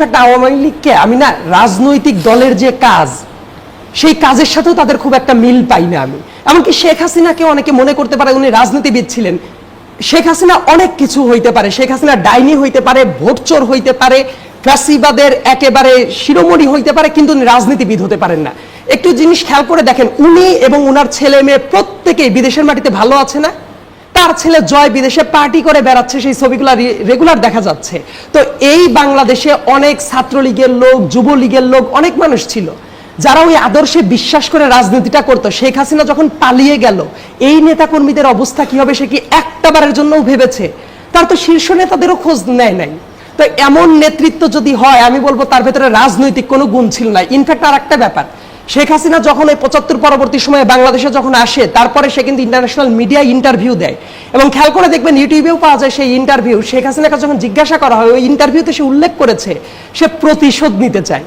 In fact Awami লীগকে আমি না রাজনৈতিক দলের যে কাজ, সেই কাজের সাথেও তাদের খুব একটা মিল পাই না আমি। এমনকি শেখ হাসিনাকে অনেকে মনে করতে পারে উনি রাজনীতিবিদ ছিলেন। শেখ হাসিনা অনেক কিছু হইতে পারে, শেখ হাসিনা ডাইনি হইতে পারে, ভোটচোর হইতে পারে, ফ্যাসিবাদের একেবারে শিরোমণি হইতে পারে, কিন্তু উনি রাজনীতিবিদ হতে পারেন না। একটু জিনিস খেয়াল করে দেখেন, উনি এবং উনার ছেলে মেয়ে প্রত্যেকেই বিদেশের মাটিতে ভালো আছে না? তার ছেলে জয় বিদেশে পার্টি করে বেড়াচ্ছে, সেই ছবিগুলো রেগুলার দেখা যাচ্ছে। তো এই বাংলাদেশে অনেক ছাত্রলীগের লোক, যুবলীগের লোক, অনেক মানুষ ছিল যারা ওই আদর্শে বিশ্বাস করে রাজনীতিটা করতো। শেখ হাসিনা যখন পালিয়ে গেল, এই নেতাকর্মীদের অবস্থা কি হবে সে কি একটা বারের জন্যও ভেবেছে? তার তো শীর্ষ নেতাদেরও খোঁজ নেয় নাই। তো এমন নেতৃত্ব যদি হয়, আমি বলবো তার ভেতরে রাজনৈতিক কোনো গুণ ছিল না। ইনফ্যাক্ট আর একটা ব্যাপার, শেখ হাসিনা যখন এই ৭৫ পরবর্তী সময়ে বাংলাদেশে যখন আসে, তারপরে সে কিন্তু ইন্টারন্যাশনাল মিডিয়ায় ইন্টারভিউ দেয়, এবং খেয়াল করে দেখবেন ইউটিউবেও পাওয়া যায় সেই ইন্টারভিউ। শেখ হাসিনাকে যখন জিজ্ঞাসা করা হয়, ওই ইন্টারভিউতে সে উল্লেখ করেছে সে প্রতিশোধ নিতে চায়।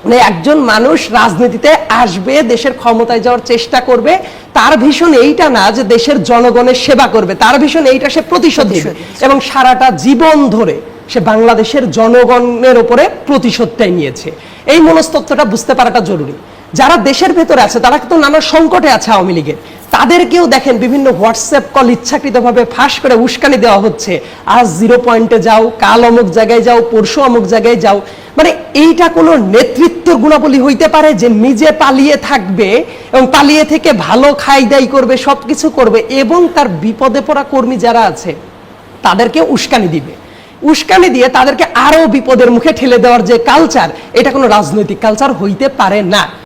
মানে একজন মানুষ রাজনীতিতে আসবে, দেশের ক্ষমতায় যাওয়ার চেষ্টা করবে, তার ভীষণ এইটা না যে দেশের জনগণের সেবা করবে, তার ভীষণ এইটা সে প্রতিশোধ নেবে, এবং সারাটা জীবন ধরে সে বাংলাদেশের জনগণের উপরে প্রতিশোধটাই নিয়েছে। এই মনস্তত্ত্বটা বুঝতে পারাটা জরুরি। যারা দেশের ভেতরে আছে তারা কিন্তু নানা সংকটে আছে আওয়ামী লীগের, তাদেরকেও দেখেন বিভিন্ন হোয়াটসঅ্যাপ কল ইচ্ছাকৃতভাবে ফাঁস করে উস্কানি দেওয়া হচ্ছে। আজ 0 পয়েন্টে যাও, কাল অমুক জায়গায় যাও, পরশু অমুক জায়গায় যাও। মানে এইটা কোনো নেতৃত্ব গুণাবলী হইতে পারে যে নিজে পালিয়ে থাকবে এবং পালিয়ে থেকে ভালো খাই দাই করবে, সবকিছু করবে, এবং তার বিপদে পড়া কর্মী যারা আছে তাদেরকে উস্কানি দিবে, উস্কানি দিয়ে তাদেরকে আরো বিপদের মুখে ঠেলে দেওয়ার যে কালচার, এটা কোনো রাজনৈতিক কালচার হইতে পারে না।